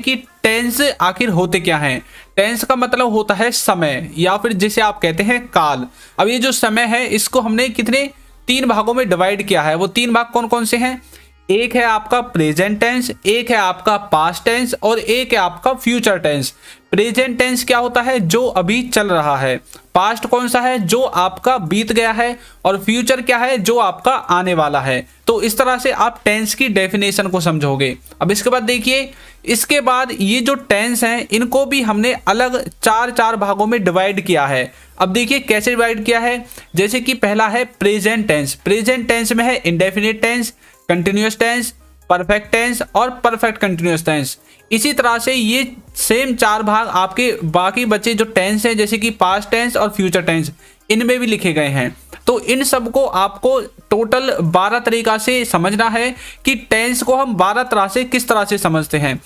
कि टेंस आखिर होते क्या हैं। टेंस का मतलब होता है समय, या फिर जिसे आप कहते हैं काल। अब ये जो समय है इसको हमने कितने 3 भागों में डिवाइड किया है। वो 3 भाग कौन कौन से हैं? एक है आपका प्रेजेंट टेंस, एक है आपका पास्ट टेंस और एक है आपका फ्यूचर टेंस। प्रेजेंट टेंस क्या होता है? जो अभी चल रहा है। पास्ट कौन सा है? जो आपका बीत गया है। और फ्यूचर क्या है? जो आपका आने वाला है। तो इस तरह से आप टेंस की डेफिनेशन को समझोगे। अब इसके बाद देखिए, इसके बाद ये जो टेंस हैं इनको भी हमने अलग 4 भागों में डिवाइड किया है। अब देखिए कैसे डिवाइड किया है। जैसे कि पहला है प्रेजेंट टेंस। प्रेजेंट टेंस में है indefinite tense, continuous tense, perfect tense और परफेक्ट कंटिन्यूअस टेंस। इसी तरह से ये सेम 4 भाग आपके बाकी बचे जो टेंस हैं, जैसे कि पास्ट टेंस और फ्यूचर टेंस, इनमें भी लिखे गए हैं। तो इन सब को आपको टोटल 12 तरीका से समझना है कि टेंस को हम 12 तरह से किस तरह से समझते हैं।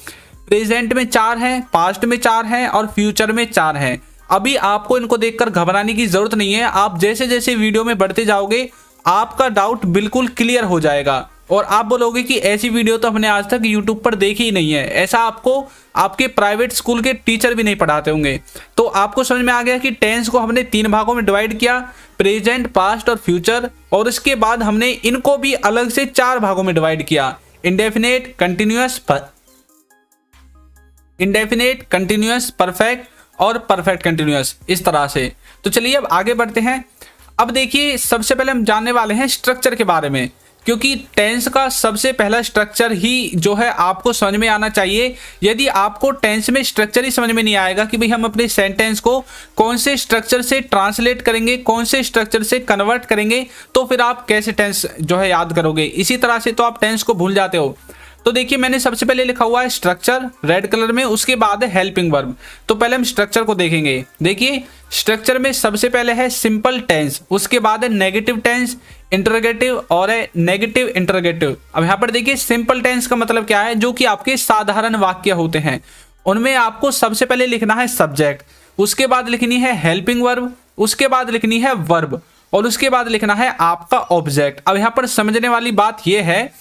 प्रेजेंट में 4 हैं, पास्ट में 4 हैं और फ्यूचर में 4 हैं। अभी आपको इनको देखकर घबराने की जरूरत नहीं है। आप जैसे जैसे वीडियो में बढ़ते जाओगे आपका डाउट बिल्कुल क्लियर हो जाएगा और आप बोलोगे कि ऐसी वीडियो तो हमने आज तक यूट्यूब पर देखी ही नहीं है। ऐसा आपको आपके प्राइवेट स्कूल के टीचर भी नहीं पढ़ाते होंगे। तो आपको समझ में आ गया कि टेंस को हमने 3 भागों में डिवाइड किया, प्रेजेंट, पास्ट और फ्यूचर। और इसके बाद हमने इनको भी अलग से 4 भागों में डिवाइड किया, इंडेफिनेट, कंटिन्यूअस, परफेक्ट और परफेक्ट कंटिन्यूअस, इस तरह से। तो चलिए अब आगे बढ़ते हैं। अब देखिए सबसे पहले हम जानने वाले हैं स्ट्रक्चर के बारे में, क्योंकि टेंस का सबसे पहला स्ट्रक्चर ही जो है आपको समझ में आना चाहिए। यदि आपको टेंस में स्ट्रक्चर ही समझ में नहीं आएगा कि भाई हम अपने सेंटेंस को कौन से स्ट्रक्चर से ट्रांसलेट करेंगे, कौन से स्ट्रक्चर से कन्वर्ट करेंगे, तो फिर आप कैसे टेंस जो है याद करोगे। इसी तरह से तो आप टेंस को भूल जाते हो। तो देखिए मैंने सबसे पहले लिखा हुआ है स्ट्रक्चर रेड कलर में, उसके बाद है हेल्पिंग वर्ब। तो पहले हम स्ट्रक्चर को देखेंगे। देखिए स्ट्रक्चर में सबसे पहले है सिंपल टेंस, उसके बाद है नेगेटिव टेंस, इंटरोगेटिव और है नेगेटिव इंटरोगेटिव। अब यहाँ पर देखिए सिंपल टेंस का मतलब क्या है? जो कि आपके साधारण वाक्य होते हैं उनमें आपको सबसे पहले लिखना है सब्जेक्ट, उसके बाद लिखनी है हेल्पिंग वर्ब, उसके बाद लिखनी है वर्ब और उसके बाद लिखना है आपका ऑब्जेक्ट। अब यहाँ पर समझने वाली बात यह है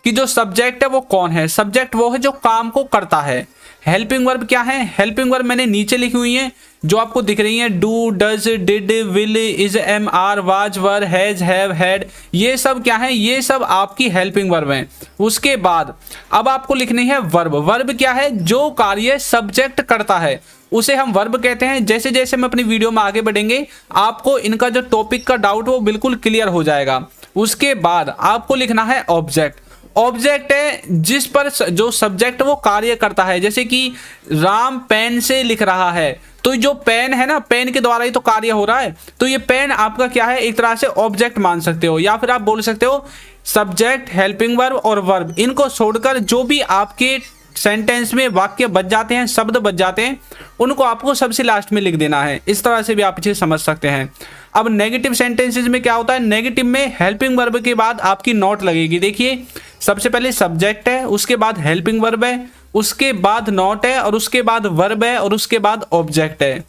कि जो सब्जेक्ट है वो कौन है? सब्जेक्ट वो है जो काम को करता है। हेल्पिंग वर्ब क्या है? हेल्पिंग वर्ब मैंने नीचे लिखी हुई है जो आपको दिख रही है, do, does, did, will, is, am, are, was, were, has, have, had. ये सब क्या है? ये सब आपकी हेल्पिंग वर्ब हैं। उसके बाद अब आपको लिखनी है वर्ब। वर्ब क्या है? जो कार्य सब्जेक्ट करता है उसे हम वर्ब कहते हैं। जैसे जैसे हम अपनी वीडियो में आगे बढ़ेंगे आपको इनका जो टॉपिक का डाउट वो बिल्कुल क्लियर हो जाएगा। उसके बाद आपको लिखना है ऑब्जेक्ट। ऑब्जेक्ट है जिस पर जो सब्जेक्ट वो कार्य करता है। जैसे कि राम पेन से लिख रहा है, तो जो पेन है ना, पेन के द्वारा ही तो कार्य हो रहा है। तो ये पेन आपका क्या है? एक तरह से ऑब्जेक्ट मान सकते हो, या फिर आप बोल सकते हो सब्जेक्ट, हेल्पिंग वर्ब और वर्ब। इनको छोड़कर जो भी आपके सेंटेंस में वाक्य बच जाते हैं, शब्द बच जाते हैं, उनको आपको सबसे लास्ट में लिख देना है। इस तरह से भी आप इसे समझ सकते हैं। अब नेगेटिव सेंटेंसेस में क्या होता है? नेगेटिव में हेल्पिंग वर्ब के बाद आपकी नॉट लगेगी। देखिए सबसे पहले सब्जेक्ट है, उसके बाद हेल्पिंग वर्ब है, उसके बाद नॉट है और उसके बाद वर्ब है और उसके बाद ऑब्जेक्ट है।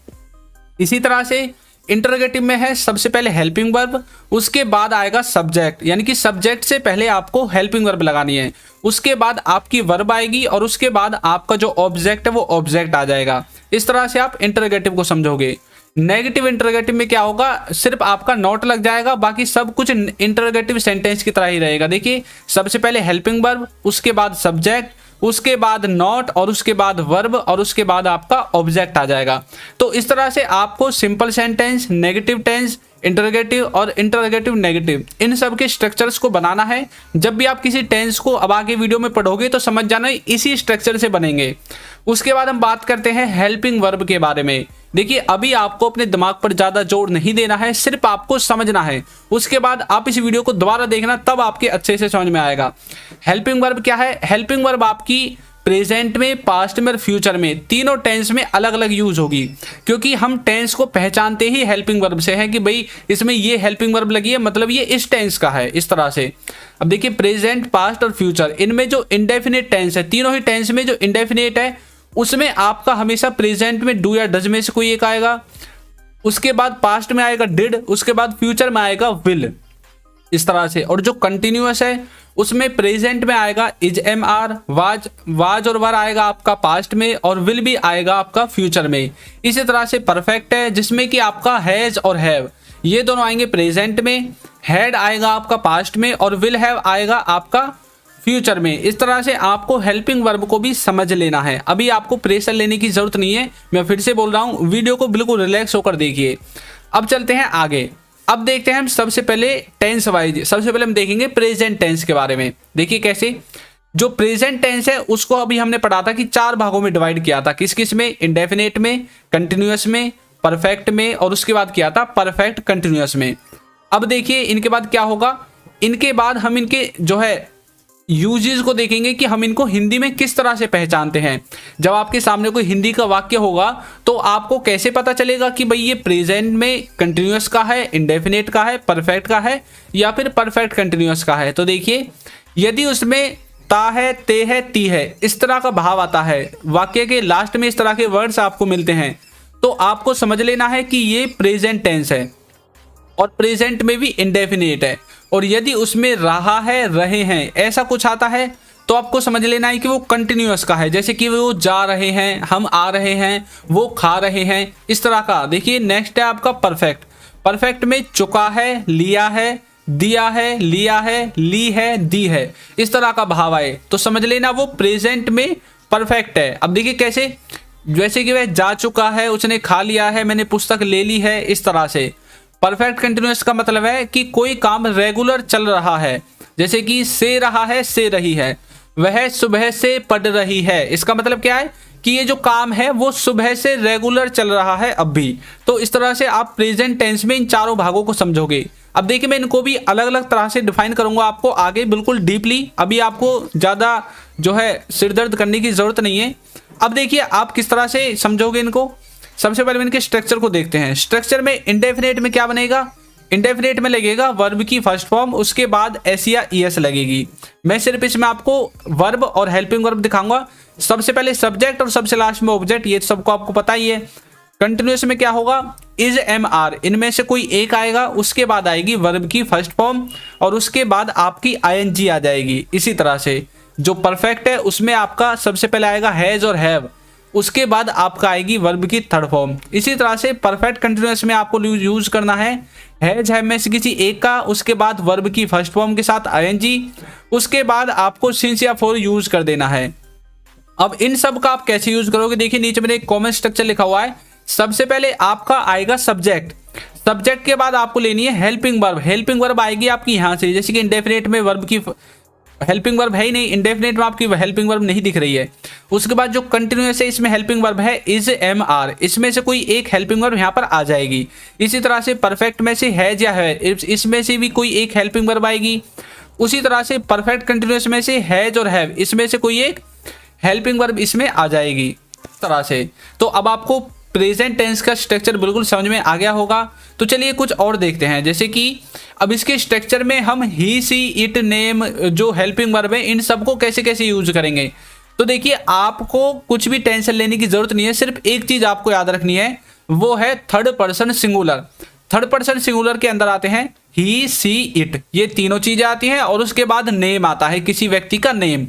इसी तरह से इंटरोगेटिव में है सबसे पहले हेल्पिंग वर्ब, उसके बाद आएगा सब्जेक्ट, यानी कि सब्जेक्ट से पहले आपको हेल्पिंग वर्ब लगानी है, उसके बाद आपकी वर्ब आएगी और उसके बाद आपका जो ऑब्जेक्ट है वो ऑब्जेक्ट आ जाएगा। इस तरह से आप इंटरोगेटिव को समझोगे। नेगेटिव इंटरोगेटिव में क्या होगा? सिर्फ आपका नॉट लग जाएगा, बाकी सब कुछ इंटरोगेटिव सेंटेंस की तरह ही रहेगा। देखिए सबसे पहले हेल्पिंग वर्ब, उसके बाद सब्जेक्ट, उसके बाद नॉट और उसके बाद वर्ब और उसके बाद आपका ऑब्जेक्ट आ जाएगा। तो इस तरह से आपको simple sentence, negative tense, interrogative और इंटरोगेटिव नेगेटिव, इन सब के स्ट्रक्चर्स को बनाना है। जब भी आप किसी टेंस को अब आगे वीडियो में पढ़ोगे तो समझ जाना इसी स्ट्रक्चर से बनेंगे। उसके बाद हम बात करते हैं हेल्पिंग वर्ब के बारे में। देखिए अभी आपको अपने दिमाग पर ज्यादा जोर नहीं देना है, सिर्फ आपको समझना है। उसके बाद आप इस वीडियो को दोबारा देखना, तब आपके अच्छे से समझ में आएगा। हेल्पिंग वर्ब क्या है? हेल्पिंग वर्ब आपकी प्रेजेंट में, पास्ट में और फ्यूचर में, तीनों टेंस में अलग अलग यूज होगी, क्योंकि हम टेंस को पहचानते ही हेल्पिंग वर्ब से हैं कि भाई इसमें ये हेल्पिंग वर्ब लगी है, मतलब ये इस टेंस का है। इस तरह से अब देखिए प्रेजेंट, पास्ट और फ्यूचर, इनमें जो इंडेफिनिट टेंस है, तीनों ही टेंस में जो इंडेफिनिट है उसमें आपका हमेशा प्रेजेंट में डू या डज में से कोई एक आएगा, उसके बाद पास्ट में आएगा डिड, उसके बाद फ्यूचर में आएगा विल, इस तरह से। और जो कंटिन्यूअस है उसमें प्रेजेंट में आएगा इज एम आर, वाज और वर आएगा आपका पास्ट में, और विल भी आएगा आपका फ्यूचर में। इसी तरह से परफेक्ट है जिसमें कि आपका हैज और हैव ये दोनों आएंगे प्रेजेंट में, हैड आएगा आपका पास्ट में, और विल हैव आएगा आपका फ्यूचर में। इस तरह से आपको हेल्पिंग वर्ब को भी समझ लेना है। अभी आपको प्रेशर लेने की जरूरत नहीं है, मैं फिर से बोल रहा हूँ, वीडियो को बिल्कुल रिलैक्स होकर देखिए। अब चलते हैं आगे। अब देखते हैं हम सबसे पहले टेंस वाइज, सबसे पहले हम देखेंगे प्रेजेंट टेंस के बारे में। देखिए कैसे, जो प्रेजेंट टेंस है उसको अभी हमने पढ़ा था कि 4 भागों में डिवाइड किया था। किस किस में? इंडेफिनेट में, कंटिन्यूअस में, परफेक्ट में, और उसके बाद किया था परफेक्ट कंटिन्यूअस में। अब देखिए इनके बाद क्या होगा, इनके बाद हम इनके जो है यूजेस को देखेंगे कि हम इनको हिंदी में किस तरह से पहचानते हैं। जब आपके सामने कोई हिंदी का वाक्य होगा तो आपको कैसे पता चलेगा कि भाई ये प्रेजेंट में कंटिन्यूअस का है, इंडेफिनेट का है, परफेक्ट का है, या फिर परफेक्ट कंटिन्यूअस का है। तो देखिए यदि उसमें ता है, ते है, ती है, इस तरह का भाव आता है, वाक्य के लास्ट में इस तरह के वर्ड्स आपको मिलते हैं, तो आपको समझ लेना है कि ये प्रेजेंट टेंस है, और प्रेजेंट में भी इंडेफिनेट है। और यदि उसमें रहा है, रहे हैं, ऐसा कुछ आता है तो आपको समझ लेना है कि वो कंटिन्यूअस का है, जैसे कि वो जा रहे हैं, हम आ रहे हैं, वो खा रहे हैं, इस तरह का। देखिए नेक्स्ट है आपका परफेक्ट। परफेक्ट में चुका है, लिया है, दिया है, लिया है, ली है, दी है, इस तरह का भाव आए तो समझ लेना वो प्रेजेंट में परफेक्ट है। अब देखिए कैसे, जैसे कि वह जा चुका है, उसने खा लिया है, मैंने पुस्तक ले ली है, इस तरह से। परफेक्ट कंटिन्यूअस का मतलब है कि कोई काम रेगुलर चल रहा है, जैसे कि से रहा है, से रही है, वह सुबह से पढ़ रही है, इसका मतलब क्या है कि ये जो काम है वो सुबह से रेगुलर चल रहा है अब भी। तो इस तरह से आप प्रेजेंट टेंस में इन चारों भागों को समझोगे। अब देखिए मैं इनको भी अलग अलग तरह से डिफाइन करूंगा आपको आगे बिल्कुल डीपली, अभी आपको ज़्यादा जो है सिरदर्द करने की ज़रूरत नहीं है। अब देखिए आप किस तरह से समझोगे इनको। सबसे पहले इनके स्ट्रक्चर को देखते हैं। स्ट्रक्चर में इंडेफिनेट में क्या बनेगा, इंडेफिनेट में लगेगा वर्ब की फर्स्ट फॉर्म, उसके बाद एस या ईएस लगेगी। मैं सिर्फ इसमें आपको वर्ब और हेल्पिंग वर्ब दिखाऊंगा। सबसे पहले सब्जेक्ट और सबसे लास्ट में ऑब्जेक्ट, ये सबको आपको पता ही है। कंटिन्यूअस में क्या होगा, इज एम आर, इनमें से कोई एक आएगा, उसके बाद आएगी वर्ब की फर्स्ट फॉर्म, और उसके बाद आपकी आईएनजी आ जाएगी। इसी तरह से जो परफेक्ट है उसमें आपका सबसे पहले आएगा हैज और हैव, उसके बाद आपका आएगी वर्ब की थर्ड फॉर्म। इसी तरह से परफेक्ट कंटिन्यूअस में आपको यूज करना है हैज हैव में से किसी एक का, उसके बाद वर्ब की फर्स्ट फॉर्म के साथ आईएनजी, उसके बाद आपको सिंस या फॉर यूज कर देना है। अब इन सब का आप कैसे यूज करोगे, देखिए नीचे मैंने एक कॉमन स्ट्रक्चर लिखा हुआ है। सबसे पहले आपका आएगा सब्जेक्ट, सब्जेक्ट के बाद आपको लेनी है हेल्पिंग वर्ब। हेल्पिंग वर्ब आएगी आपकी यहाँ से, जैसे कि इंडेफिनेट में वर्ब की हेल्पिंग वर्ब है ही नहीं, इंडेफिनेट में आपकी हेल्पिंग वर्ब नहीं दिख रही है। उसके बाद जो कंटिन्यूअस है इसमें हेल्पिंग वर्ब है इज एम आर, इसमें से कोई एक हेल्पिंग वर्ब यहाँ पर आ जाएगी। इसी तरह से परफेक्ट में से हैज या है, इसमें से भी कोई एक हेल्पिंग वर्ब आएगी। उसी तरह से परफेक्ट कंटिन्यूअस में से हैज और हैव, इसमें से कोई एक हेल्पिंग वर्ब इसमें आ जाएगी। इस तरह से तो अब आपको प्रेजेंट टेंस का स्ट्रक्चर बिल्कुल समझ में आ गया होगा। तो चलिए कुछ और देखते हैं, जैसे कि अब इसके स्ट्रक्चर में हम ही, सी, इट, नेम, जो हेल्पिंग वर्ब है, इन सबको कैसे कैसे यूज करेंगे। तो देखिए आपको कुछ भी टेंशन लेने की जरूरत नहीं है, सिर्फ एक चीज आपको याद रखनी है, वो है third person singular. Third person singular के अंदर आते हैं ही, सी, इट, ये तीनों चीजें आती हैं, और उसके बाद नेम आता है, किसी व्यक्ति का नेम।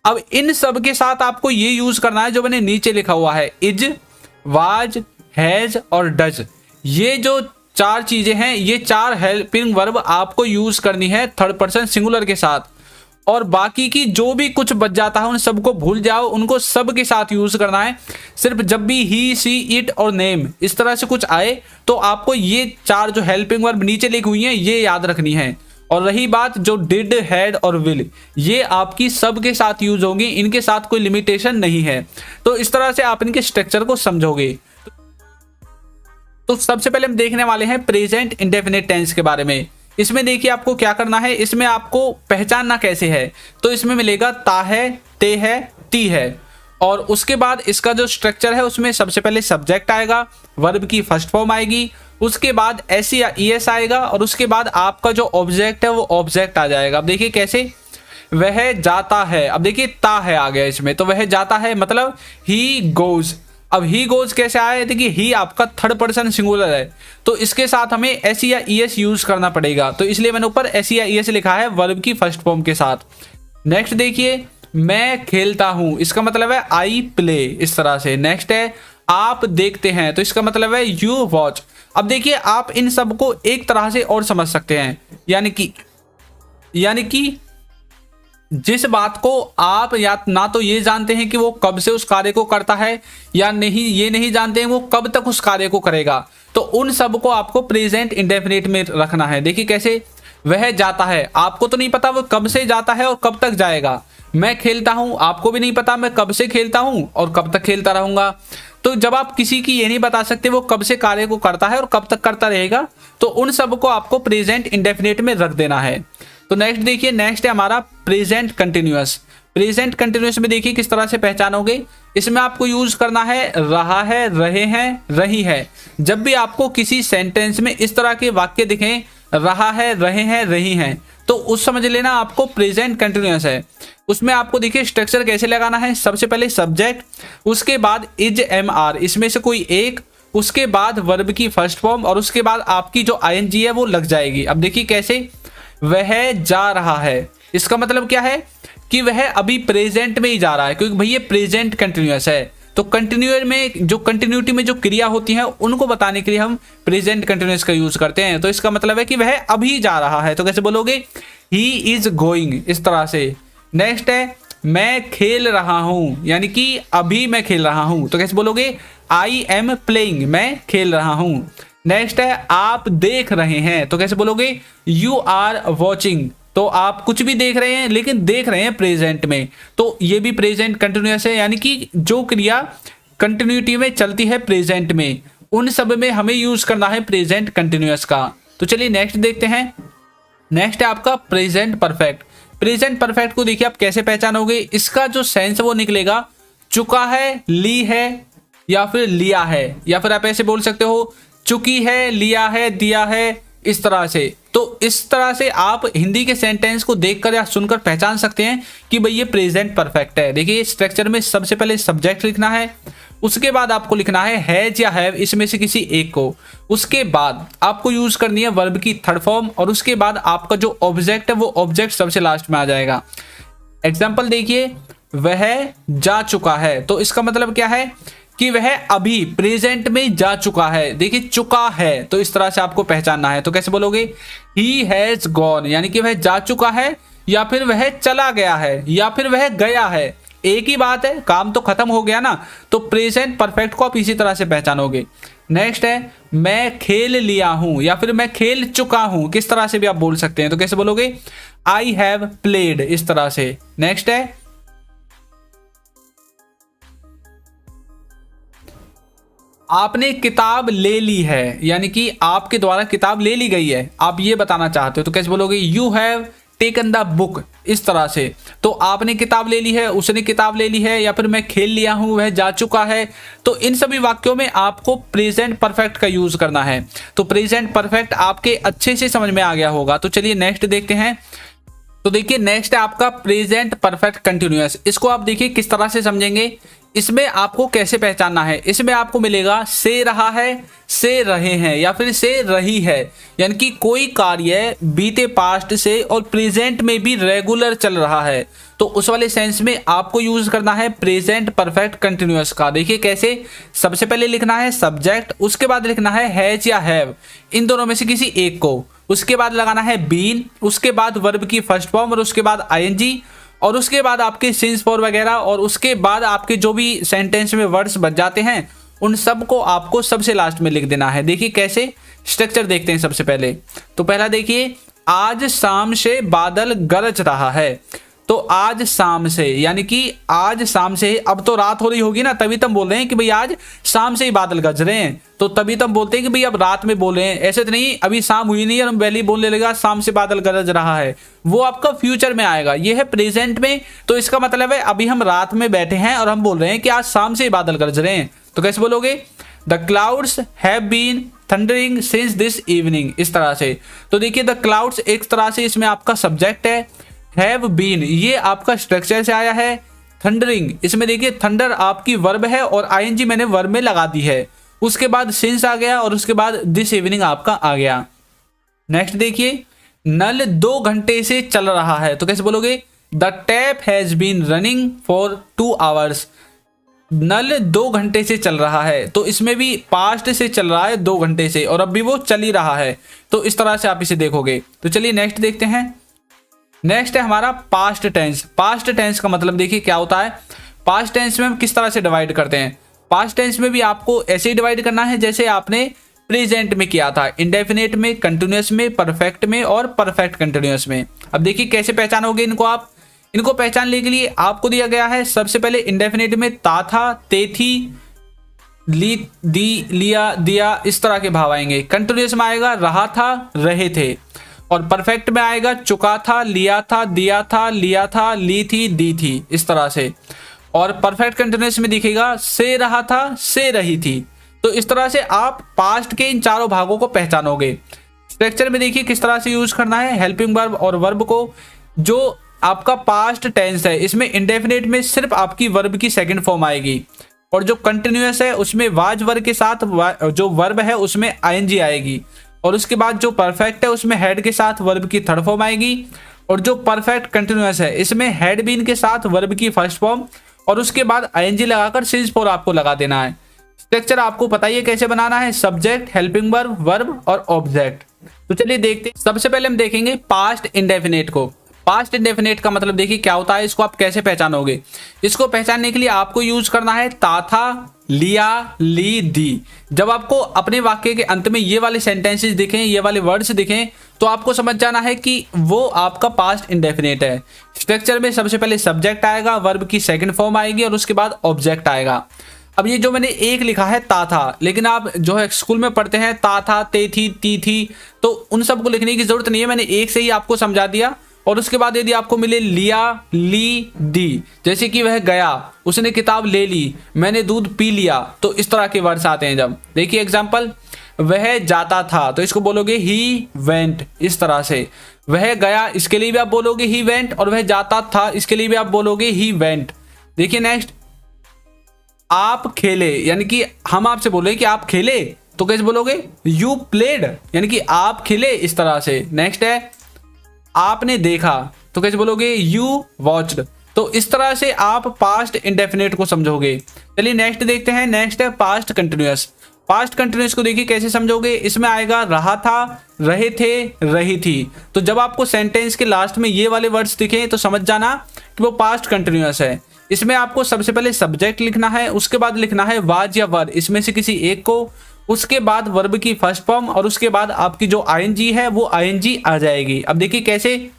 अब इन सब के साथ आपको ये यूज करना है जो मैंने नीचे लिखा हुआ है, इज, वाज, हैज और डज। ये जो चार चीजें हैं, ये चार हेल्पिंग वर्ब आपको यूज करनी है थर्ड पर्सन सिंगुलर के साथ, और बाकी की जो भी कुछ बच जाता है उन सबको भूल जाओ, उनको सब के साथ यूज करना है। सिर्फ जब भी ही, सी, इट और नेम इस तरह से कुछ आए तो आपको ये चार जो हेल्पिंग वर्ब नीचे लिखी हुई हैं ये याद रखनी है। और रही बात जो डिड, हैड और विल, ये आपकी सब के साथ यूज होगी, इनके साथ कोई लिमिटेशन नहीं है। तो इस तरह से आप इनके स्ट्रक्चर को समझोगे। तो सबसे पहले हम देखने वाले हैं प्रेजेंट इंडेफिनिट टेंस के बारे में। इसमें देखिए आपको क्या करना है, इसमें आपको पहचानना कैसे है। तो इसमें मिलेगा ता है, ते है, ती है, और उसके बाद इसका जो स्ट्रक्चर है उसमें सबसे पहले सब्जेक्ट आएगा, वर्ब की फर्स्ट फॉर्म आएगी, उसके बाद एस या ईएस आएगा, और उसके बाद आपका जो ऑब्जेक्ट है वो ऑब्जेक्ट आ जाएगा। अब देखिए कैसे, वह जाता है, अब देखिए ता है आ गया इसमें, तो वह जाता है मतलब ही गोज। अब ही गोज कैसे आया है, देखिए ही आपका थर्ड पर्सन सिंगुलर है, तो इसके साथ हमें एस या ईएस यूज करना पड़ेगा, तो इसलिए मैंने ऊपर एस या ईएस लिखा है वर्ब की फर्स्ट फॉर्म के साथ। नेक्स्ट देखिए मैं खेलता हूं, इसका मतलब है आई प्ले, इस तरह से। नेक्स्ट है आप देखते हैं, तो इसका मतलब है यू वॉच। अब देखिए आप इन सबको एक तरह से और समझ सकते हैं, यानी कि जिस बात को आप या ना तो ये जानते हैं कि वो कब से उस कार्य को करता है, या नहीं ये नहीं जानते हैं वो कब तक उस कार्य को करेगा, तो उन सब को आपको प्रेजेंट इंडेफिनिट में रखना है। देखिए कैसे, वह जाता है, आपको तो नहीं पता वो कब से जाता है और कब तक जाएगा। मैं खेलता हूं, आपको भी नहीं पता मैं कब से खेलता हूं और कब तक खेलता रहूंगा। तो जब आप किसी की ये नहीं बता सकते वो कब से कार्य को करता है और कब तक करता रहेगा, तो उन सब को आपको प्रेजेंट इंडेफिनिट में रख देना है। तो नेक्स्ट देखिए, नेक्स्ट है हमारा प्रेजेंट कंटिन्यूअस। प्रेजेंट कंटिन्यूअस में देखिए किस तरह से पहचानोगे, इसमें आपको यूज करना है रहा है, रहे हैं, रही है। जब भी आपको किसी सेंटेंस में इस तरह के वाक्य दिखें, रहा है, रहे हैं, रही हैं, तो उस समझ लेना आपको प्रेजेंट कंटिन्यूअस है। उसमें आपको देखिए स्ट्रक्चर कैसे लगाना है, सबसे पहले सब्जेक्ट, उसके बाद इज एम आर, इसमें से कोई एक, उसके बाद वर्ब की फर्स्ट फॉर्म, और उसके बाद आपकी जो आईएनजी है वो लग जाएगी। अब देखिए कैसे, वह जा रहा है, इसका मतलब क्या है कि वह अभी प्रेजेंट में ही जा रहा है, क्योंकि भाई ये प्रेजेंट कंटिन्यूअस है। तो कंटिन्यूअर में जो कंटिन्यूटी में जो क्रिया होती है उनको बताने के लिए हम प्रेजेंट कंटिन्यूअस का यूज करते हैं। तो इसका मतलब है कि वह अभी जा रहा है, तो कैसे बोलोगे, ही इज गोइंग, इस तरह से। नेक्स्ट है मैं खेल रहा हूं, यानी कि अभी मैं खेल रहा हूं, तो कैसे बोलोगे, आई एम प्लेइंग, मैं खेल रहा हूं। नेक्स्ट है आप देख रहे हैं, तो कैसे बोलोगे, यू आर वॉचिंग, तो आप कुछ भी देख रहे हैं लेकिन देख रहे हैं प्रेजेंट में, तो ये भी प्रेजेंट कंटिन्यूअस है। यानी कि जो क्रिया कंटिन्यूटी में चलती है प्रेजेंट में, उन सब में हमें यूज करना है प्रेजेंट कंटिन्यूअस का। तो चलिए नेक्स्ट देखते हैं। नेक्स्ट है आपका प्रेजेंट परफेक्ट। प्रेजेंट परफेक्ट को देखिए आप कैसे पहचानोगे, इसका जो सेंस वो निकलेगा, चुका है, ली है, या फिर लिया है, या फिर आप ऐसे बोल सकते हो चुकी है, लिया है, दिया है, इस तरह से। तो इस तरह से आप हिंदी के सेंटेंस को देखकर या सुनकर पहचान सकते हैं कि भाई ये प्रेजेंट परफेक्ट है। देखिए स्ट्रक्चर में सबसे पहले सब्जेक्ट लिखना है, उसके बाद आपको लिखना है हैज या हैव, इसमें से किसी एक को। उसके बाद आपको यूज करनी है वर्ब की थर्ड फॉर्म, और उसके बाद आपका जो ऑब्जेक्ट है वो ऑब्जेक्ट सबसे लास्ट में आ जाएगा। एग्जाम्पल देखिए, वह जा चुका है, तो इसका मतलब क्या है कि वह अभी प्रेजेंट में जा चुका है। देखिए चुका है, तो इस तरह से आपको पहचानना है। तो कैसे बोलोगे, ही हैज गॉन, यानी कि वह जा चुका है, या फिर वह चला गया है, या फिर वह गया है, एक ही बात है, काम तो खत्म हो गया ना। तो प्रेजेंट परफेक्ट को आप इसी तरह से पहचानोगे। नेक्स्ट है मैं खेल लिया हूं, या फिर मैं खेल चुका हूं, किस तरह से भी आप बोल सकते हैं। तो कैसे बोलोगे, आई हैव प्लेड, इस तरह से। नेक्स्ट है आपने किताब ले ली है, यानी कि आपके द्वारा किताब ले ली गई है, आप ये बताना चाहते हो। तो कैसे बोलोगे, you have taken the book, इस तरह से। तो आपने किताब ले ली है, उसने किताब ले ली है, या फिर मैं खेल लिया हूं, वह जा चुका है। तो इन सभी वाक्यों में आपको प्रेजेंट परफेक्ट का यूज करना है। तो प्रेजेंट परफेक्ट आपके अच्छे से समझ में आ गया होगा। तो चलिए नेक्स्ट देखते हैं। तो देखिए नेक्स्ट है आपका प्रेजेंट परफेक्ट कंटिन्यूअस। इसको आप देखिए किस तरह से समझेंगे, इसमें आपको कैसे पहचानना है। इसमें आपको मिलेगा से रहा है, से रहे हैं, या फिर से रही है, यानी कि कोई कार्य बीते पास्ट से और प्रेजेंट में भी रेगुलर चल रहा है, तो उस वाले सेंस में आपको यूज करना है प्रेजेंट परफेक्ट कंटिन्यूअस का। देखिए कैसे, सबसे पहले लिखना है सब्जेक्ट, उसके बाद लिखना है हैज या हैव, इन दोनों में से किसी एक को। उसके बाद लगाना है बीन, उसके बाद वर्ब की फर्स्ट फॉर्म, और उसके बाद आईएनजी, और उसके बाद आपके सिंस फॉर वगैरह, और उसके बाद आपके जो भी सेंटेंस में वर्ड्स बच जाते हैं उन सब को आपको सबसे लास्ट में लिख देना है। देखिए कैसे, स्ट्रक्चर देखते हैं सबसे पहले। तो पहला देखिए, आज शाम से बादल गरज रहा है। तो आज शाम से, यानी कि आज शाम से, अब तो रात हो रही होगी ना, तभी तुम बोल रहे हैं कि भाई आज शाम से ही बादल गरज रहे हैं, तो तभी तुम बोलते हैं कि भाई अब रात में बोल रहे हैं। ऐसे तो नहीं अभी शाम हुई नहीं है हम पहले ही बोलने लगा शाम से बादल गरज रहा है, वो आपका फ्यूचर में आएगा। ये है प्रेजेंट में, तो इसका मतलब है अभी हम रात में बैठे हैं और हम बोल रहे हैं कि आज शाम से ही बादल गरज रहे हैं। तो कैसे बोलोगे, the clouds have been thundering since this evening, इस तरह से। तो देखिए द क्लाउड्स एक तरह से इसमें आपका सब्जेक्ट है, हैव बीन ये आपका स्ट्रक्चर से आया है, थंडरिंग, इसमें देखिए थंडर आपकी वर्ब है और आईएनजी मैंने वर्ब में लगा दी है। उसके बाद सिंस आ गया और उसके बाद दिस इवनिंग आपका आ गया। नेक्स्ट देखिए, नल 2 घंटे से चल रहा है, तो कैसे बोलोगे? The tap has been running for 2 hours. नल 2 घंटे से चल रहा है, तो इसमें भी पास्ट से चल रहा है 2 घंटे से और अब भी वो चल ही रहा है, तो इस तरह से आप इसे देखोगे। तो चलिए नेक्स्ट देखते हैं। नेक्स्ट है हमारा पास्ट टेंस। पास्ट टेंस का मतलब देखिए क्या होता है। पास्ट टेंस में हम किस तरह से डिवाइड करते हैं। पास्ट टेंस में भी आपको ऐसे ही डिवाइड करना है जैसे आपने प्रेजेंट में किया था, इंडेफिनेट में, कंटिन्यूअस में, परफेक्ट में और परफेक्ट कंटिन्यूअस में। अब देखिए कैसे पहचानोगे इनको आप। इनको पहचानने के लिए आपको दिया गया है सबसे पहले इंडेफिनेट में ता था, ते थी, ली, दी, लिया, दिया, इस तरह के भाव आएंगे। कंटिन्यूअस में आएगा रहा था, रहे थे। और परफेक्ट में आएगा चुका था, लिया था, दिया था, लिया था, ली थी, दी थी, इस तरह से। और परफेक्ट कंटिन्यूअस में दिखेगा से रहा था, से रही थी। तो इस तरह से आप पास्ट के इन चारों भागों को पहचानोगे। स्ट्रक्चर में देखिए किस तरह से यूज करना है हेल्पिंग वर्ब और वर्ब को। जो आपका पास्ट टेंस है इसमें इंडेफिनेट में सिर्फ आपकी वर्ब की सेकंड फॉर्म आएगी और जो कंटिन्यूअस है उसमें वाज वर्ब के साथ जो वर्ब है उसमें आईएनजी आएगी और उसके बाद जो परफेक्ट है उसमें हेड के साथ वर्ब की थर्ड फॉर्म आएगी और जो परफेक्ट कंटिन्यूअस है इसमें हेड बीन के साथ वर्ब की फर्स्ट फॉर्म और उसके बाद आईएनजी लगाकर सिंस फॉर आपको लगा देना है। स्ट्रक्चर आपको पता ही है कैसे बनाना है, सब्जेक्ट, हेल्पिंग वर्ब, वर्ब और ऑब्जेक्ट। तो चलिए देखते हैं। सबसे पहले हम देखेंगे पास्ट इंडेफिनेट को। पास्ट इंडेफिनेट का मतलब देखिए क्या होता है, इसको आप कैसे पहचानोगे। इसको पहचानने के लिए आपको यूज करना है ता था, लिया, ली, दी। जब आपको अपने वाक्य के अंत में ये वाले सेंटेंसेस दिखें, ये वाले वर्ड्स दिखें, तो आपको समझ जाना है कि वो आपका पास्ट इंडेफिनेट है। स्ट्रक्चर में सबसे पहले सब्जेक्ट आएगा, वर्ब की सेकंड फॉर्म आएगी और उसके बाद ऑब्जेक्ट आएगा। अब ये जो मैंने एक लिखा है ता था, लेकिन आप जो है स्कूल में पढ़ते हैं ता था, ते थी, ती थी, तो उन सबको लिखने की जरूरत नहीं है। मैंने एक से ही आपको समझा दिया। और उसके बाद यदि आपको मिले लिया, ली, दी, जैसे कि वह गया, उसने किताब ले ली, मैंने दूध पी लिया, तो इस तरह के वर्ड्स आते हैं। जब देखिए एग्जांपल, वह जाता था तो इसको बोलोगे ही वेंट, इस तरह से। वह गया इसके लिए भी आप बोलोगे ही वेंट और वह जाता था इसके लिए भी आप बोलोगे ही वेंट। देखिए नेक्स्ट, आप खेले, यानी कि हम आपसे बोले कि आप खेले, तो कैसे बोलोगे? यू प्लेड, यानी कि आप खेले, इस तरह से। नेक्स्ट है आपने देखा, तो कैसे बोलोगे? You watched. तो इस तरह से आप पास्ट इंडेफिनेट को समझोगे। चलिए नेक्स्ट देखते हैं। नेक्स्ट है पास्ट कंटिन्यूअस। पास्ट कंटिन्यूअस को देखिए कैसे समझोगे। इसमें आएगा रहा था, रहे थे, रही थी। तो जब आपको सेंटेंस के लास्ट में ये वाले वर्ड्स दिखें तो समझ जाना कि वो पास्ट कंटिन्यूअस है। इसमें आपको सबसे पहले सब्जेक्ट लिखना है, उसके बाद लिखना है वाज या वर, इसमें से किसी एक को, उसके बाद वर्ब की फर्स्ट फॉर्म और उसके बाद आपकी जो आईएनजी है वो आईएनजी आ जाएगी। अब देखिए कैसे,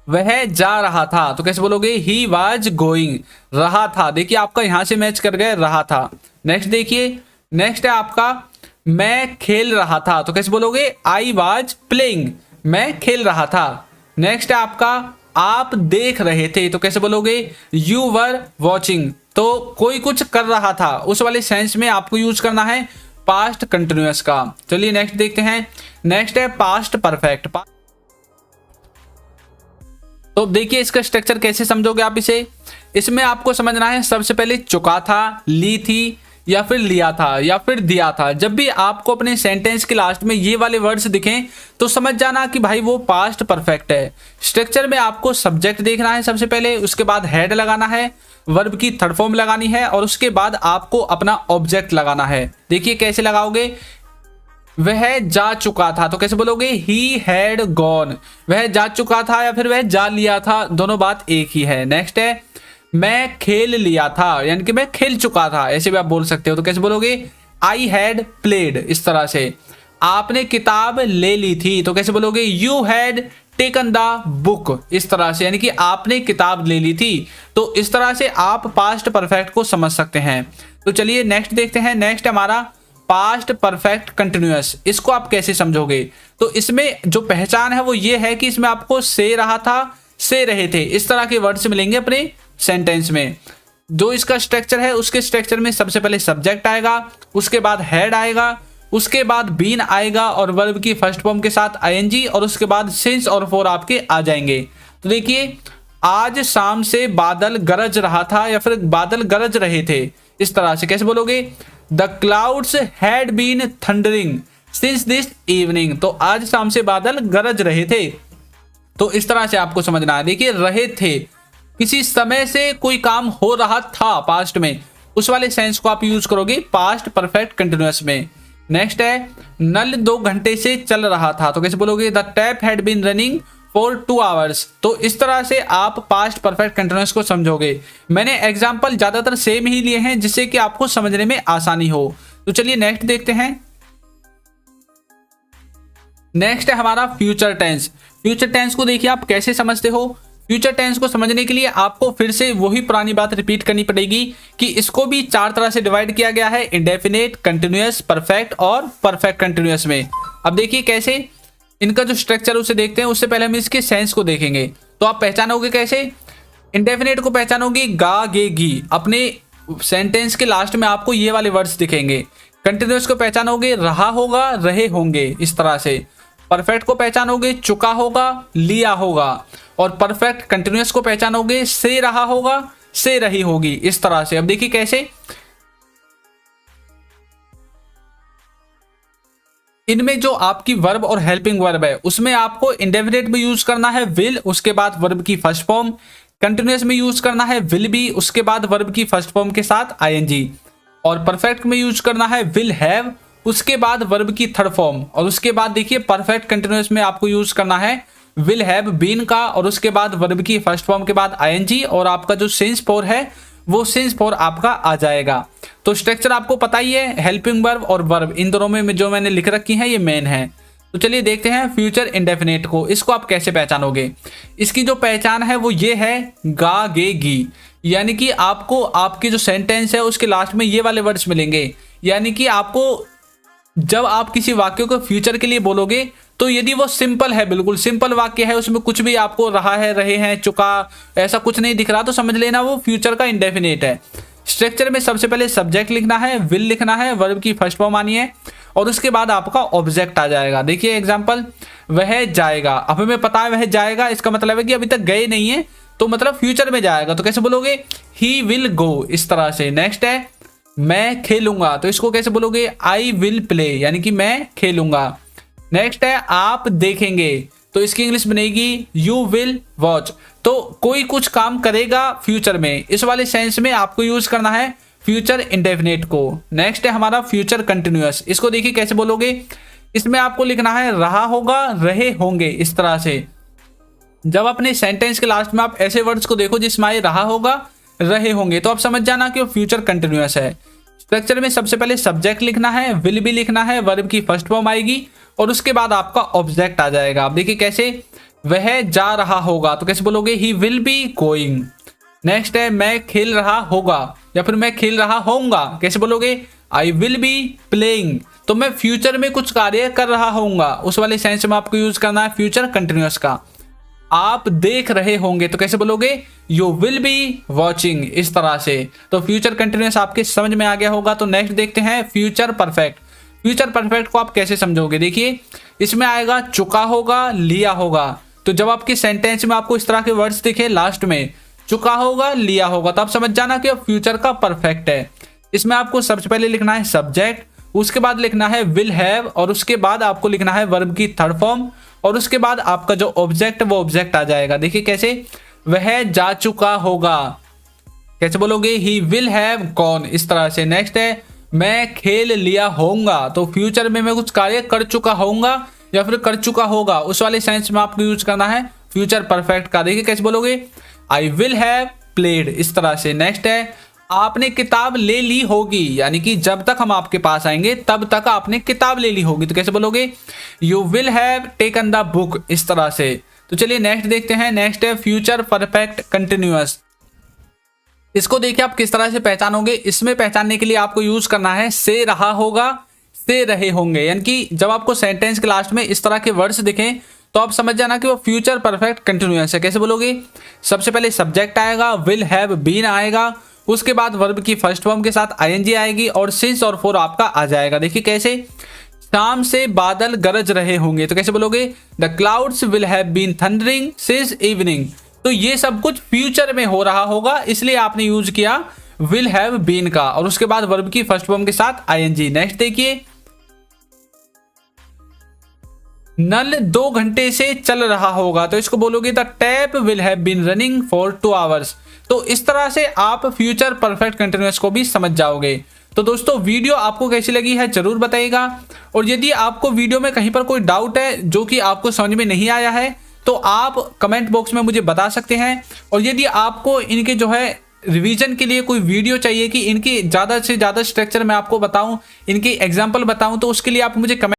वह जा रहा था, तो कैसे बोलोगे? He was going. रहा था, देखिए आपका यहां से मैच कर गया, रहा था। नेक्स्ट देखिए, नेक्स्ट है आपका मैं खेल रहा था, तो कैसे बोलोगे? आई वाज प्लेइंग, मैं खेल रहा था। नेक्स्ट है आपका आप देख रहे थे, तो कैसे बोलोगे? You were watching. तो कोई कुछ कर रहा था, उस वाले सेंस में आपको यूज करना है पास्ट कंटिन्यूअस का। चलिए नेक्स्ट देखते हैं। नेक्स्ट है पास्ट परफेक्ट। तो देखिए इसका स्ट्रक्चर कैसे समझोगे आप इसे। इसमें आपको समझना है सबसे पहले चुका था, ली थी, या फिर लिया था, या फिर दिया था। जब भी आपको अपने सेंटेंस के लास्ट में ये वाले वर्ड्स दिखें तो समझ जाना कि भाई वो पास्ट परफेक्ट है। स्ट्रक्चर में आपको सब्जेक्ट देखना है सबसे पहले, उसके बाद हेड लगाना है, वर्ब की थर्ड फॉर्म लगानी है और उसके बाद आपको अपना ऑब्जेक्ट लगाना है। देखिए कैसे लगाओगे। वह जा चुका था, तो कैसे बोलोगे? He had gone. वह जा चुका था या फिर वह जा लिया था, दोनों बात एक ही है। नेक्स्ट है मैं खेल लिया था, यानी कि मैं खेल चुका था, ऐसे भी आप बोल सकते हो। तो कैसे बोलोगे? आई हैड प्लेड, इस तरह से। आपने किताब ले ली थी, तो कैसे बोलोगे? You had taken the book, इस तरह से, यानी कि आपने किताब ले ली थी। तो इस तरह से आप पास्ट परफेक्ट को समझ सकते हैं। तो चलिए नेक्स्ट देखते हैं। नेक्स्ट हमारा पास्ट परफेक्ट कंटिन्यूअस। इसको आप कैसे समझोगे? तो इसमें जो पहचान है वो ये है कि इसमें आपको से रहा था, से रहे थे, इस तरह के वर्ड्स मिलेंगे अपने सेंटेंस में। जो इसका स्ट्रक्चर है उसके स्ट्रक्चर में सबसे पहले सब्जेक्ट आएगा, उसके बाद हेड आएगा, उसके बाद बीन आएगा और वर्ब की फर्स्ट फॉर्म के साथ आईएनजी और उसके बाद सिंस और फॉर आपके आ जाएंगे। तो देखिए आज शाम से बादल गरज रहा था या फिर बादल गरज रहे थे, इस तरह से कैसे बोलोगे? The clouds had been thundering since this evening. तो आज शाम से बादल गरज रहे थे, तो इस तरह से आपको समझना है। देखिए रहे थे, किसी समय से कोई काम हो रहा था पास्ट में, उस वाले सेंस को आप यूज करोगे पास्ट परफेक्ट कंटिन्यूअस में। नेक्स्ट है नल 2 घंटे से चल रहा था, तो कैसे बोलोगे? The tap had been running for 2 hours. तो इस तरह से आप पास्ट परफेक्ट कंटिन्यूअस को समझोगे। मैंने एग्जांपल ज्यादातर सेम ही लिए हैं जिससे कि आपको समझने में आसानी हो। तो चलिए नेक्स्ट देखते हैं। नेक्स्ट है हमारा फ्यूचर टेंस। फ्यूचर टेंस को देखिए आप कैसे समझते हो। फ्यूचर टेंस को समझने के लिए आपको फिर से वही पुरानी बात रिपीट करनी पड़ेगी कि इसको भी 4 तरह से डिवाइड किया गया है, इंडेफिनिट, कंटिन्यूअस, परफेक्ट और परफेक्ट कंटिन्यूअस में। अब देखिए कैसे इनका जो स्ट्रक्चर उसे देखते हैं, उससे पहले हम इसके सेंस को देखेंगे। तो आप पहचानोगे कैसे? इंडेफिनिट को पहचानोगे गा गे गी, अपने सेंटेंस के लास्ट में आपको ये वाले वर्ड्स दिखेंगे। कंटिन्यूअस को पहचानोगे रहा होगा, रहे होंगे, इस तरह से। परफेक्ट को पहचानोगे चुका होगा, लिया होगा। और परफेक्ट कंटिन्यूअस को पहचानोगे से रहा होगा, से रही होगी, इस तरह से। अब देखिए कैसे इनमें जो आपकी वर्ब और हेल्पिंग वर्ब है उसमें आपको इंडेफिनिट में यूज करना है विल, उसके बाद वर्ब की फर्स्ट फॉर्म। कंटिन्यूअस में यूज करना है विल बी, उसके बाद वर्ब की फर्स्ट फॉर्म के साथ आईएनजी। और परफेक्ट में यूज करना है विल हैव, उसके बाद वर्ब की थर्ड फॉर्म। और उसके बाद देखिए परफेक्ट कंटिन्यूअस में आपको यूज करना है विल हैव बीन का, और उसके बाद वर्ब की फर्स्ट फॉर्म के बाद आईएनजी, और आपका जो सिंस फोर है वो सिंस फोर आपका आ जाएगा। तो स्ट्रक्चर आपको पता ही है, हेल्पिंग वर्ब और वर्ब इन दोनों में जो मैंने लिख रखी है ये मेन है। तो चलिए देखते हैं फ्यूचर इंडेफिनिट को, इसको आप कैसे पहचानोगे। इसकी जो पहचान है वो ये है गा गे गी, यानी कि आपको आपकी जो सेंटेंस है उसके लास्ट में ये वाले वर्ड्स मिलेंगे। यानी कि आपको जब आप किसी वाक्य को फ्यूचर के लिए बोलोगे तो यदि वो सिंपल है, बिल्कुल सिंपल वाक्य है, उसमें कुछ भी आपको रहा है, रहे हैं, चुका, ऐसा कुछ नहीं दिख रहा, तो समझ लेना वो फ्यूचर का इंडेफिनिट है। स्ट्रक्चर में सबसे पहले सब्जेक्ट लिखना है, विल लिखना है, वर्ब की फर्स्ट फॉर्म आनी है, और उसके बाद आपका ऑब्जेक्ट आ जाएगा। देखिए एग्जांपल, वह जाएगा। अब हमें पता है वह जाएगा, इसका मतलब है कि अभी तक गए नहीं है, तो मतलब फ्यूचर में जाएगा। तो कैसे बोलोगे? ही विल गो, इस तरह से। नेक्स्ट है मैं खेलूंगा, तो इसको कैसे बोलोगे? आई विल प्ले, यानी कि मैं खेलूंगा। नेक्स्ट है आप देखेंगे, तो इसकी इंग्लिश बनेगी यू विल वॉच। तो कोई कुछ काम करेगा फ्यूचर में, इस वाले सेंस में आपको यूज करना है फ्यूचर इंडेफिनिट को। नेक्स्ट है हमारा फ्यूचर कंटिन्यूअस, इसको देखिए कैसे बोलोगे। इसमें आपको लिखना है रहा होगा, रहे होंगे, इस तरह से। जब अपने सेंटेंस के लास्ट में आप ऐसे वर्ड्स को देखो जिसमें आए रहा होगा, रहे होंगे, तो आप समझ जाना कि वो फ्यूचर कंटिन्यूअस है। स्ट्रक्चर में सबसे पहले सब्जेक्ट लिखना है, विल भी लिखना है, वर्ब की फर्स्ट फॉर्म आएगी, और उसके बाद आपका ऑब्जेक्ट आ जाएगा। आप देखिए कैसे, वह जा रहा होगा, तो कैसे बोलोगे? He will be going. Next है मैं खेल रहा होगा, या फिर मैं खेल रहा होऊंगा, कैसे बोलोगे? I will be playing. तो मैं फ्यूचर में कुछ कार्य कर रहा होऊंगा, उस वाले सेंस में आपको यूज करना है फ्यूचर कंटिन्यूअस का। आप देख रहे होंगे, तो कैसे बोलोगे? यू विल बी वॉचिंग, इस तरह से। तो फ्यूचर कंटिन्यूअस आपके समझ में आ गया होगा। तो नेक्स्ट देखते हैं फ्यूचर परफेक्ट। फ्यूचर परफेक्ट को आप कैसे समझोगे? देखिए इसमें आएगा चुका होगा, लिया होगा। तो जब आपके सेंटेंस में आपको इस तरह के वर्ड्स दिखे लास्ट में चुका होगा, लिया होगा, तो आप समझ जाना कि फ्यूचर का परफेक्ट है। इसमें आपको सबसे पहले लिखना है सब्जेक्ट, उसके बाद लिखना है विल हैव, और उसके बाद आपको लिखना है वर्ब की थर्ड फॉर्म, और उसके बाद आपका जो ऑब्जेक्ट वो ऑब्जेक्ट आ जाएगा। देखिए कैसे, वह जा चुका होगा, कैसे बोलोगे? ही विल हैव गॉन, इस तरह से। नेक्स्ट है मैं खेल लिया होऊंगा, तो फ्यूचर में मैं कुछ कार्य कर चुका होऊंगा या फिर कर चुका होगा, उस वाले सेंस में आपको यूज करना है फ्यूचर परफेक्ट का। देखिए कैसे बोलोगे? आई विल हैव प्लेड, इस तरह से। नेक्स्ट है आपने किताब ले ली होगी, यानी कि जब तक हम आपके पास आएंगे तब तक आपने किताब ले ली होगी, तो कैसे बोलोगे? You will have taken the book, इस तरह से। तो चलिए नेक्स्ट देखते हैं। नेक्स्ट है फ्यूचर परफेक्ट कंटिन्यूअस। इसको देखिए आप किस तरह से पहचानोगे। इसमें पहचानने के लिए आपको यूज करना है से रहा होगा, से रहे होंगे, यानी कि जब आपको सेंटेंस के लास्ट में इस तरह के वर्ड्स दिखें तो आप समझ जाना कि वो फ्यूचर परफेक्ट कंटिन्यूअस है। कैसे बोलोगे? सबसे पहले सब्जेक्ट आएगा, विल हैव बीन आएगा, उसके बाद वर्ब की फर्स्ट फॉर्म के साथ आईएनजी आएगी, और सिंस और फोर आपका आ जाएगा। देखिए कैसे, शाम से बादल गरज रहे होंगे, तो कैसे बोलोगे? The clouds will have been thundering since evening. तो ये सब कुछ फ्यूचर में हो रहा होगा, इसलिए आपने यूज किया विल हैव बीन का, और उसके बाद वर्ब की फर्स्ट फॉर्म के साथ आईएनजी। नेक्स्ट देखिए, नल 2 घंटे से चल रहा होगा, तो इसको बोलोगे the tap will have been running for 2 hours. तो इस तरह से आप फ्यूचर परफेक्ट कंटिन्यूअस को भी समझ जाओगे। तो दोस्तों वीडियो आपको कैसी लगी है जरूर बताइएगा, और यदि आपको वीडियो में कहीं पर कोई डाउट है जो कि आपको समझ में नहीं आया है तो आप कमेंट बॉक्स में मुझे बता सकते हैं। और यदि आपको इनके जो है रिवीजन के लिए कोई वीडियो चाहिए कि इनकी ज़्यादा से ज़्यादा स्ट्रक्चर मैं आपको बताऊं, इनकी एग्जाम्पल बताऊं, तो उसके लिए आप मुझे कमेंट